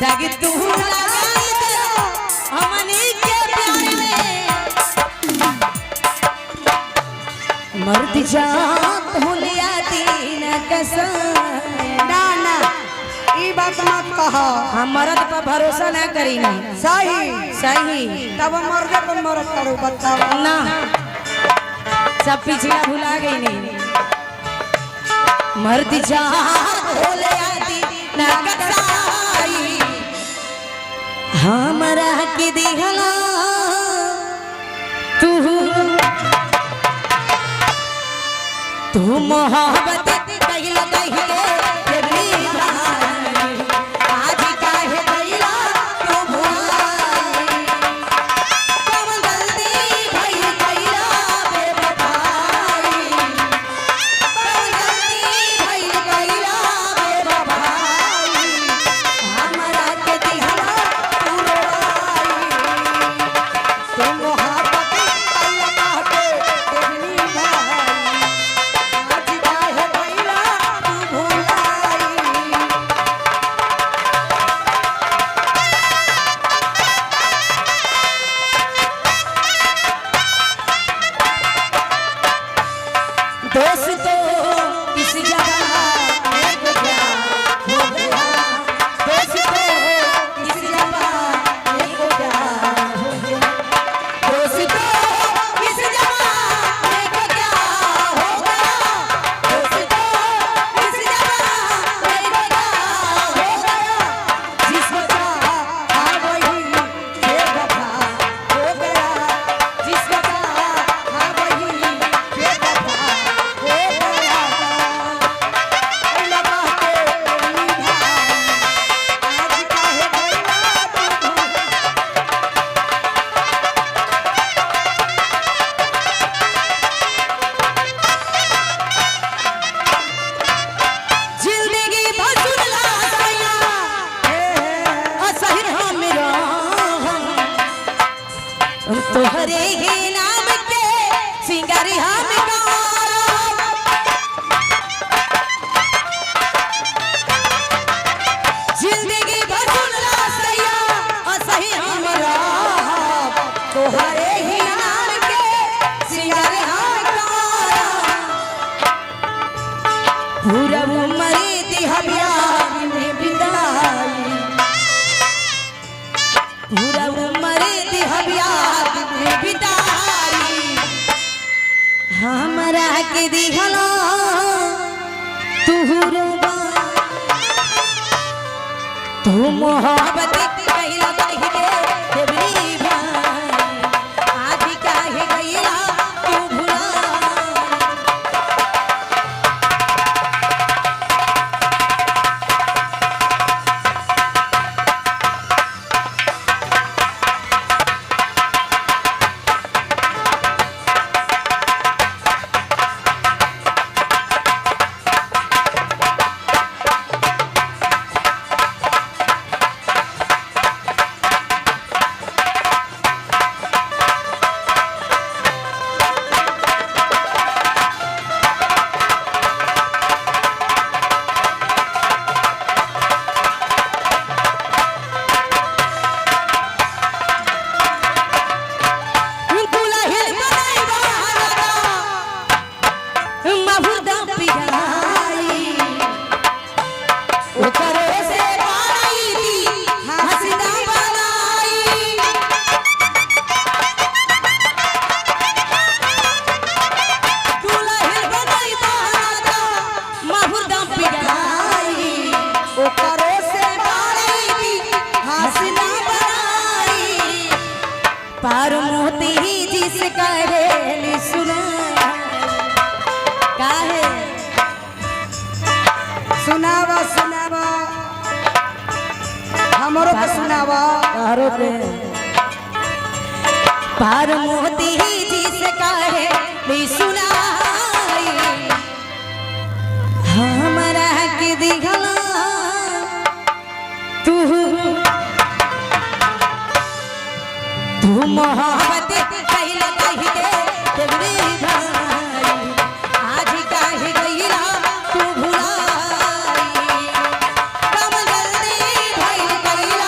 दाग तू लगाई दे हमनी के प्यार में मर्द जात हुलिया दीन कसम ना ना ई बात मत कहो। हम मर्द पर भरोसा ना करी ना। सही सही तब मर्दे पर मरद करो बताओ ना सब पिछला भुला गई नहीं मर्द जात हुलिया दीन कसाई हमरा के दिहला तू मोहब्बत कहिला कहिले देवरी भाई आज काहे कहिला तू भुलाई कब जल्दी भई कहिला बेवफाई कब जल्दी भई कहिला बेवफाई हमरा के दिहला तू रोई तू मोहब्बत कइला कहके देवनी भाई आज काहे कइला तू भुलाई। दोस्तों इस जगह एक प्यार हो गया दोस्तों इस जगह एक प्यार हो गया दोस्तों इस जगह एक प्यार हो गया दोस्तों इस जगह एक प्यार हो गया जिसको चाहा वही बेवफा हो गया जिसको चाहा वही बेवफा हो गया। लगा के तेरी भाई आज काहे कइला तू जिंदगी भसुला सैया असहिर हमरा तोहरे ही नाम के सिंगारी हम जिंदगी भसुला सैया असहिर हमरा तोहरे ही नाम के सिंगारी हम पूरा उम्र दिहबियार में बिताई पूरा उम्र दिहबियार में बिताई हमरा के दिहला तू रुबा तू मोहब्बत कइला कहिले देवरी भाई आज काहे गइला तू भुला पार मोती जिस करेली सुना काहे सुनावा सुनावा हमरो के सुनावा तारो पे पार मोती जिस करेली सुनाई हमरा के दिखला तू मोहब्बत कइला कहिले देवरी भाई आज काहे गइला तू भुलाई कब जल्दी भइल कइला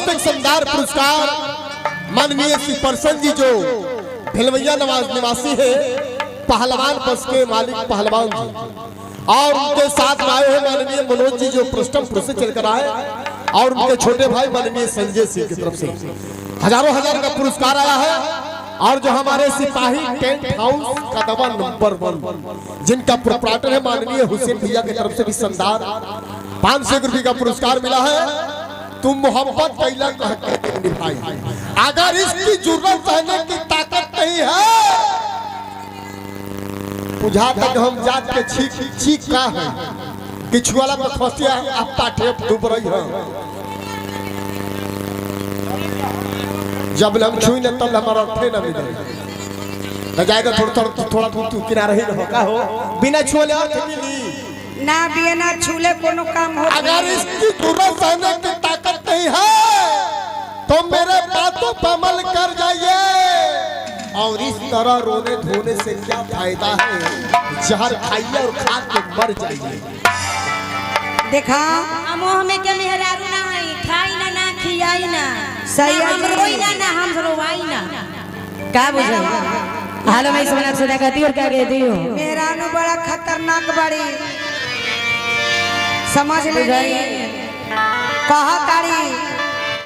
से एक शानदार पुरस्कार माननीय श्री प्रसन्न जी जो भिलवैया निवासी है, पहलवान बस के मालिक पहलवान जी, और उनके साथ में आए हैं माननीय मनोज जी जो प्रथम पुरस्कार चलकर आए, और उनके छोटे भाई माननीय संजय सिंह की तरफ से हजारों हजार का पुरस्कार आया है। और जो हमारे सिपाही टेंट हाउस कदवा नंबर 1 जिनका प्रोप्राइटर है माननीय हुसैन भैया की तरफ से भी शानदार 500 रुपये का पुरस्कार मिला है। तुम मोहब्बत कैला कहते निभाई, अगर इसकी जरूरत सहने की ताकत नहीं है, बुझा तक हम जात के चीख का है कि छुआला पर खसिया आप पाठे डूब रही है। जब हम छुई न तब हमारा अर्थे न मिले न जाएगा, थोड़ा तू किनारे ही न होगा हो, बिना छुए अर्थ मिली ना बिना छूले कोनो काम हो। अगर इसकी जरूरत सहने की ताकत नहीं है तो मेरे बातों पर अमल कर जाइए, और इस तरह रोने धोने से क्या फायदा है, जहर खाइए और खा के मर जाइए। देखा मोह में के मेहरारू ना है, खाई ना ना खियाई ना, सही हम है। रोई ना हम रोवाई ना। क्या बुझे हाल में सोना सुना कहती और क्या कहती हो? मेरा नु बड़ा खतरनाक बड़ी समझ ले कहा तारी